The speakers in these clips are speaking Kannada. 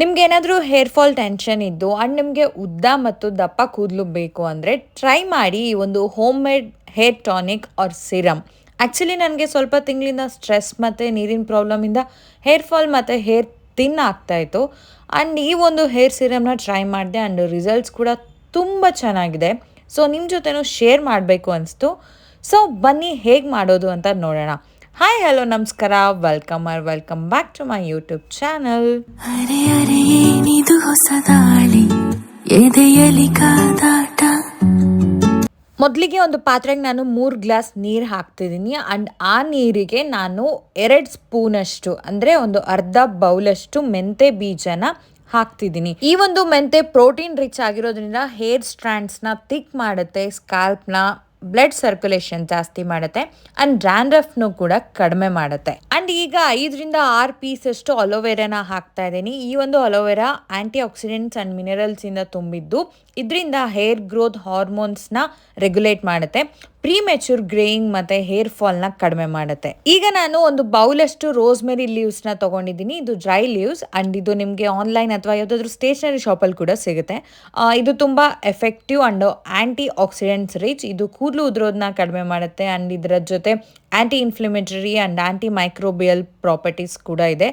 ನಿಮ್ಗೇನಾದರೂ ಹೇರ್ ಫಾಲ್ ಟೆನ್ಷನ್ ಇದ್ದು ಆ್ಯಂಡ್ ನಿಮಗೆ ಉದ್ದ ಮತ್ತು ದಪ್ಪ ಕೂದಲು ಬೇಕು ಅಂದರೆ ಟ್ರೈ ಮಾಡಿ ಈ ಒಂದು home made hair tonic or serum. Actually ನನಗೆ ಸ್ವಲ್ಪ ತಿಂಗಳಿಂದ ಸ್ಟ್ರೆಸ್ ಮತ್ತು ನೀರಿನ ಪ್ರಾಬ್ಲಮಿಂದ ಹೇರ್ ಫಾಲ್ ಮತ್ತು ಹೇರ್ ಥಿನ್ ಆಗ್ತಾಯಿತ್ತು. ಆ್ಯಂಡ್ ಈ ಒಂದು ಹೇರ್ ಸಿರಮ್ನ ಟ್ರೈ ಮಾಡಿದೆ ಆ್ಯಂಡ್ ರಿಸಲ್ಟ್ಸ್ ಕೂಡ ತುಂಬ ಚೆನ್ನಾಗಿದೆ. ಸೊ ನಿಮ್ಮ ಜೊತೆನೂ ಶೇರ್ ಮಾಡಬೇಕು ಅನಿಸ್ತು. ಸೊ ಬನ್ನಿ ಹೇಗೆ ಮಾಡೋದು ಅಂತ ನೋಡೋಣ. ಹಾಯ್ ಹಲೋ ನಮಸ್ಕಾರ, welcome back to my YouTube channel. ಅರೆ ಅರೆ ಏನಿದು ಹೊಸ ದಾಳಿ ಎದೆಯಲಿ ಕಾದಾಟ. ಮೊದಲಿಗೆ ಒಂದು ಪಾತ್ರೆಗೆ ನಾನು 3 ಗ್ಲಾಸ್ ನೀರು ಹಾಕ್ತಿದ್ದೀನಿ ಆ್ಯಂಡ್ ಆ ನೀರಿಗೆ ನಾನು 2 ಸ್ಪೂನಷ್ಟು ಅಂದರೆ ಒಂದು ಅರ್ಧ ಬೌಲಷ್ಟು ಮೆಂತೆ ಬೀಜನ ಹಾಕ್ತಿದ್ದೀನಿ. ಈ ಒಂದು ಮೆಂತೆ ಪ್ರೋಟೀನ್ ರಿಚ್ ಆಗಿರೋದ್ರಿಂದ ಹೇರ್ ಸ್ಟ್ರ್ಯಾಂಡ್ಸ್ನ ಥಿಕ್ ಮಾಡುತ್ತೆ, ಸ್ಕಾಲ್ಪ್ನ ಬ್ಲಡ್ ಸರ್ಕ್ಯುಲೇಷನ್ ಜಾಸ್ತಿ ಮಾಡುತ್ತೆ ಆ್ಯಂಡ್ ಡ್ಯಾಂಡ್ರಫ್ನು ಕೂಡ ಕಡಿಮೆ ಮಾಡುತ್ತೆ. ಆ್ಯಂಡ್ ಈಗ 5-6 ಪೀಸಷ್ಟು ಅಲೋವೆರಾನ ಹಾಕ್ತಾ ಇದ್ದೀನಿ. ಈ ಒಂದು ಅಲೋವೆರಾ ಆ್ಯಂಟಿ ಆಕ್ಸಿಡೆಂಟ್ಸ್ ಆ್ಯಂಡ್ ಮಿನರಲ್ಸಿಂದ ತುಂಬಿದ್ದು ಇದರಿಂದ ಹೇರ್ ಗ್ರೋತ್ ಹಾರ್ಮೋನ್ಸ್ನ ರೆಗ್ಯುಲೇಟ್ ಮಾಡುತ್ತೆ, ಪ್ರೀಮೆಚೂರ್ ಗ್ರೇಯಿಂಗ್ ಮತ್ತು ಹೇರ್ ಫಾಲ್ನ ಕಡಿಮೆ ಮಾಡುತ್ತೆ. ಈಗ ನಾನು ಒಂದು ಬೌಲಷ್ಟು ರೋಸ್ಮೆರಿ ಲೀವ್ಸ್ನ ತೊಗೊಂಡಿದ್ದೀನಿ. ಇದು ಡ್ರೈ ಲೀವ್ಸ್ ಆ್ಯಂಡ್ ಇದು ನಿಮಗೆ ಆನ್ಲೈನ್ ಅಥವಾ ಯಾವುದಾದ್ರೂ ಸ್ಟೇಷನರಿ ಶಾಪಲ್ಲಿ ಕೂಡ ಸಿಗುತ್ತೆ. ಇದು ತುಂಬ effective and anti accidents rich. ಇದು ಕೂದಲು ಉದುರೋದನ್ನ ಕಡಿಮೆ ಮಾಡುತ್ತೆ ಆ್ಯಂಡ್ ಇದರ ಜೊತೆ ಆ್ಯಂಟಿ inflammatory and anti microbial properties ಕೂಡ ಇದೆ.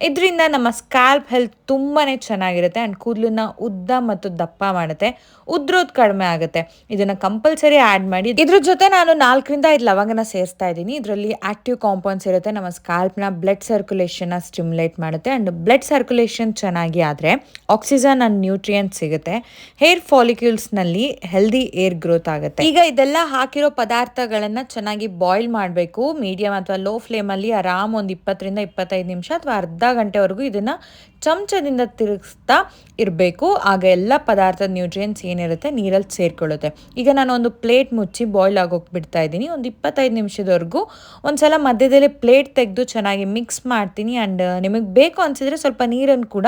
ಇದರಿಂದ ನಮ್ಮ ಸ್ಕ್ಯಾಲ್ಪ್ ಹೆಲ್ತ್ ತುಂಬಾ ಚೆನ್ನಾಗಿರುತ್ತೆ ಆ್ಯಂಡ್ ಕೂದಲನ್ನ ಉದ್ದ ಮತ್ತು ದಪ್ಪ ಮಾಡುತ್ತೆ, ಉದ್ರೋದು ಕಡಿಮೆ ಆಗುತ್ತೆ. ಇದನ್ನು ಕಂಪಲ್ಸರಿ ಆ್ಯಡ್ ಮಾಡಿ. ಇದ್ರ ಜೊತೆ ನಾನು 4-5 ಲವಂಗನ ಸೇರಿಸ್ತಾ ಇದ್ದೀನಿ. ಇದರಲ್ಲಿ ಆಕ್ಟಿವ್ ಕಾಂಪೌಂಡ್ಸ್ ಇರುತ್ತೆ, ನಮ್ಮ ಸ್ಕ್ಯಾಲ್ಪ್ನ ಬ್ಲಡ್ ಸರ್ಕ್ಯುಲೇಷನ್ನ ಸ್ಟಿಮ್ಯುಲೇಟ್ ಮಾಡುತ್ತೆ ಆ್ಯಂಡ್ ಬ್ಲಡ್ ಸರ್ಕ್ಯುಲೇಷನ್ ಚೆನ್ನಾಗಿ ಆದರೆ ಆಕ್ಸಿಜನ್ ಆ್ಯಂಡ್ ನ್ಯೂಟ್ರಿಯೆಂಟ್ಸ್ ಸಿಗುತ್ತೆ, ಹೇರ್ ಫಾಲಿಕ್ಯೂಲ್ಸ್ನಲ್ಲಿ ಹೆಲ್ದಿ ಏರ್ ಗ್ರೋತ್ ಆಗುತ್ತೆ. ಈಗ ಇದೆಲ್ಲ ಹಾಕಿರೋ ಪದಾರ್ಥಗಳನ್ನು ಚೆನ್ನಾಗಿ ಬಾಯ್ಲ್ ಮಾಡಬೇಕು. ಮೀಡಿಯಮ್ ಅಥವಾ ಲೋ ಫ್ಲೇಮಲ್ಲಿ ಆರಾಮ್ ಒಂದು 20-25 ನಿಮಿಷ ಅಥವಾ ಅರ್ಧ ಗಂಟೆವರೆಗೂ ಇದನ್ನು ಚಮಚದಿಂದ ತಿರುಗಿಸ್ತಾ ಇರಬೇಕು. ಆಗ ಎಲ್ಲ ಪದಾರ್ಥದ ನ್ಯೂಟ್ರಿಯೆಂಟ್ಸ್ ಏನಿರುತ್ತೆ ನೀರಲ್ಲಿ ಸೇರ್ಕೊಳ್ಳುತ್ತೆ. ಈಗ ನಾನು ಒಂದು ಪ್ಲೇಟ್ ಮುಚ್ಚಿ ಬಾಯ್ಲ್ ಆಗೋಕೆ ಬಿಡ್ತಾ ಇದ್ದೀನಿ. ಒಂದು 25 ನಿಮಿಷದವರೆಗೂ ಒಂದ್ಸಲ ಮಧ್ಯದಲ್ಲಿ ಪ್ಲೇಟ್ ತೆಗೆದು ಚೆನ್ನಾಗಿ ಮಿಕ್ಸ್ ಮಾಡ್ತೀನಿ ಆ್ಯಂಡ್ ನಿಮಗೆ ಬೇಕು ಅನಿಸಿದ್ರೆ ಸ್ವಲ್ಪ ನೀರನ್ನು ಕೂಡ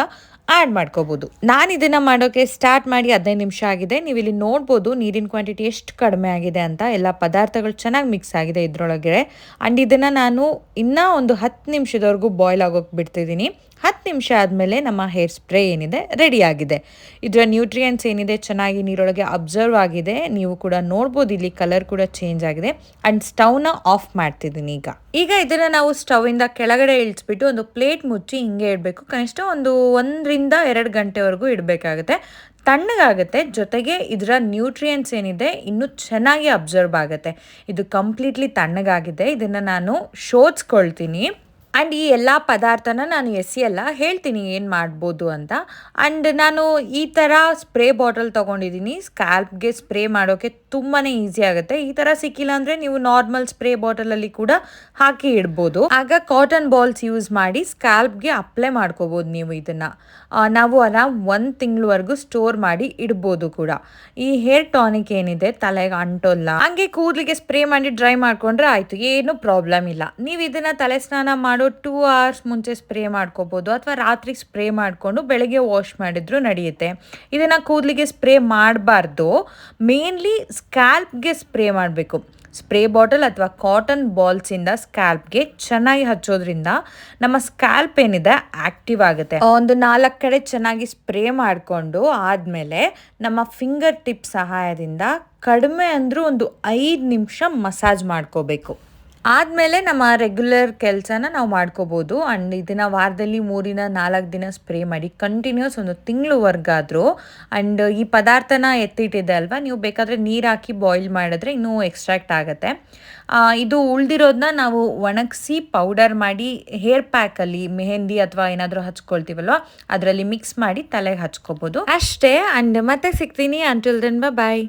ಆ್ಯಡ್ ಮಾಡ್ಕೋಬೋದು. ನಾನು ಇದನ್ನು ಮಾಡೋಕ್ಕೆ ಸ್ಟಾರ್ಟ್ ಮಾಡಿ 15 ನಿಮಿಷ ಆಗಿದೆ. ನೀವು ಇಲ್ಲಿ ನೋಡ್ಬೋದು ನೀರಿನ ಕ್ವಾಂಟಿಟಿ ಎಷ್ಟು ಕಡಿಮೆ ಆಗಿದೆ ಅಂತ. ಎಲ್ಲ ಪದಾರ್ಥಗಳು ಚೆನ್ನಾಗಿ ಮಿಕ್ಸ್ ಆಗಿದೆ ಇದರೊಳಗೆ ಆ್ಯಂಡ್ ಇದನ್ನು ನಾನು ಇನ್ನೂ ಒಂದು 10 ನಿಮಿಷದವರೆಗೂ ಬಾಯ್ಲ್ ಆಗೋಕೆ ಬಿಡ್ತಿದ್ದೀನಿ. 10 ನಿಮಿಷ ಆದಮೇಲೆ ನಮ್ಮ ಹೇರ್ ಸ್ಪ್ರೇ ಏನಿದೆ ರೆಡಿ ಆಗಿದೆ. ಇದರ ನ್ಯೂಟ್ರಿಯೆಂಟ್ಸ್ ಏನಿದೆ ಚೆನ್ನಾಗಿ ನೀರೊಳಗೆ ಅಬ್ಸರ್ವ್ ಆಗಿದೆ. ನೀವು ಕೂಡ ನೋಡ್ಬೋದು ಇಲ್ಲಿ ಕಲರ್ ಕೂಡ ಚೇಂಜ್ ಆಗಿದೆ ಆ್ಯಂಡ್ ಸ್ಟವ್ನ ಆಫ್ ಮಾಡ್ತಿದ್ದೀನಿ. ಈಗ ಇದನ್ನು ನಾವು ಸ್ಟವ್ವಿಂದ ಕೆಳಗಡೆ ಇಳಿಸ್ಬಿಟ್ಟು ಒಂದು ಪ್ಲೇಟ್ ಮುಚ್ಚಿ ಹಿಂಗೆ ಇಡಬೇಕು. ಕನಿಷ್ಠ ಒಂದು 1-2 ಗಂಟೆವರೆಗೂ ಇಡಬೇಕಾಗುತ್ತೆ. ತಣ್ಣಗಾಗುತ್ತೆ, ಜೊತೆಗೆ ಇದರ ನ್ಯೂಟ್ರಿಯೆಂಟ್ಸ್ ಏನಿದೆ ಇನ್ನೂ ಚೆನ್ನಾಗಿ ಅಬ್ಸರ್ವ್ ಆಗುತ್ತೆ. ಇದು ಕಂಪ್ಲೀಟ್ಲಿ ತಣ್ಣಗಾಗಿದೆ. ಇದನ್ನು ನಾನು ಶೋಧಿಸ್ಕೊಳ್ತೀನಿ ಆ್ಯಂಡ್ ಈ ಎಲ್ಲ ಪದಾರ್ಥನ ನಾನು ಎಸೆಯಲ್ಲ, ಹೇಳ್ತೀನಿ ಏನು ಮಾಡ್ಬೋದು ಅಂತ. ಆ್ಯಂಡ್ ನಾನು ಈ ಥರ ಸ್ಪ್ರೇ ಬಾಟಲ್ ತೊಗೊಂಡಿದ್ದೀನಿ. ಸ್ಕ್ಯಾಲ್ಪ್ಗೆ ಸ್ಪ್ರೇ ಮಾಡೋಕ್ಕೆ ತುಂಬಾ ಈಸಿ ಆಗುತ್ತೆ. ಈ ಥರ ಸಿಕ್ಕಿಲ್ಲ ಅಂದರೆ ನೀವು ನಾರ್ಮಲ್ ಸ್ಪ್ರೇ ಬಾಟಲಲ್ಲಿ ಕೂಡ ಹಾಕಿ ಇಡ್ಬೋದು. ಆಗ ಕಾಟನ್ ಬಾಲ್ಸ್ ಯೂಸ್ ಮಾಡಿ ಸ್ಕ್ಯಾಲ್ಪ್ಗೆ ಅಪ್ಲೈ ಮಾಡ್ಕೋಬೋದು. ನೀವು ಇದನ್ನು ನಾವು ಆರಾಮ್ 1 ತಿಂಗಳವರೆಗೂ ಸ್ಟೋರ್ ಮಾಡಿ ಇಡ್ಬೋದು ಕೂಡ. ಈ ಹೇರ್ ಟಾನಿಕ್ ಏನಿದೆ ತಲೆಗೆ ಅಂಟೋಲ್ಲ, ಹಂಗೆ ಕೂದಲಿಗೆ ಸ್ಪ್ರೇ ಮಾಡಿ ಡ್ರೈ ಮಾಡ್ಕೊಂಡ್ರೆ ಆಯಿತು, ಏನು ಪ್ರಾಬ್ಲಮ್ ಇಲ್ಲ. ನೀವು ಇದನ್ನು ತಲೆ ಸ್ನಾನ ಮಾಡೋ 2 ಅವರ್ಸ್ ಮುಂಚೆ ಸ್ಪ್ರೇ ಮಾಡ್ಕೋಬೋದು ಅಥವಾ ರಾತ್ರಿ ಸ್ಪ್ರೇ ಮಾಡಿಕೊಂಡು ಬೆಳಗ್ಗೆ ವಾಶ್ ಮಾಡಿದ್ರು ನಡೆಯುತ್ತೆ. ಇದನ್ನು ಕೂದಲಿಗೆ ಸ್ಪ್ರೇ ಮಾಡಬಾರ್ದು, ಮೇನ್ಲಿ ಸ್ಕ್ಯಾಲ್ಪ್ಗೆ ಸ್ಪ್ರೇ ಮಾಡಬೇಕು. ಸ್ಪ್ರೇ ಬಾಟಲ್ ಅಥವಾ ಕಾಟನ್ ಬಾಲ್ಸಿಂದ ಸ್ಕ್ಯಾಲ್ಪ್ಗೆ ಚೆನ್ನಾಗಿ ಹಚ್ಚೋದ್ರಿಂದ ನಮ್ಮ ಸ್ಕ್ಯಾಲ್ಪ್ ಏನಿದೆ ಆಕ್ಟಿವ್ ಆಗುತ್ತೆ. ಒಂದು 4 ಕಡೆ ಚೆನ್ನಾಗಿ ಸ್ಪ್ರೇ ಮಾಡಿಕೊಂಡು ಆದಮೇಲೆ ನಮ್ಮ ಫಿಂಗರ್ ಟಿಪ್ ಸಹಾಯದಿಂದ ಕಡಿಮೆ ಅಂದರೂ ಒಂದು 5 ನಿಮಿಷ ಮಸಾಜ್ ಮಾಡ್ಕೋಬೇಕು. ಆದಮೇಲೆ ನಮ್ಮ ರೆಗ್ಯುಲರ್ ಕೆಲಸನ ನಾವು ಮಾಡ್ಕೋಬೋದು. ಆ್ಯಂಡ್ ಇದನ್ನು ವಾರದಲ್ಲಿ 3-4 ದಿನ ಸ್ಪ್ರೇ ಮಾಡಿ ಕಂಟಿನ್ಯೂಸ್ ಒಂದು ತಿಂಗಳವರೆಗಾದರೂ. ಆ್ಯಂಡ್ ಈ ಪದಾರ್ಥನ ಎತ್ತಿಟ್ಟಿದೆ ಅಲ್ವಾ, ನೀವು ಬೇಕಾದರೆ ನೀರು ಹಾಕಿ ಬಾಯ್ಲ್ ಮಾಡಿದ್ರೆ ಇನ್ನೂ ಎಕ್ಸ್ಟ್ರಾಕ್ಟ್ ಆಗುತ್ತೆ. ಇದು ಉಳಿದಿರೋದನ್ನ ನಾವು ಒಣಗಿಸಿ ಪೌಡರ್ ಮಾಡಿ ಹೇರ್ ಪ್ಯಾಕಲ್ಲಿ ಮೆಹಂದಿ ಅಥವಾ ಏನಾದರೂ ಹಚ್ಕೊಳ್ತೀವಲ್ವ ಅದರಲ್ಲಿ ಮಿಕ್ಸ್ ಮಾಡಿ ತಲೆಗೆ ಹಚ್ಕೋಬೋದು ಅಷ್ಟೇ. ಆ್ಯಂಡ್ ಮತ್ತೆ ಸಿಗ್ತೀನಿ. ಅಂಟಿಲ್ ದೆನ್ ಬಾಯ್.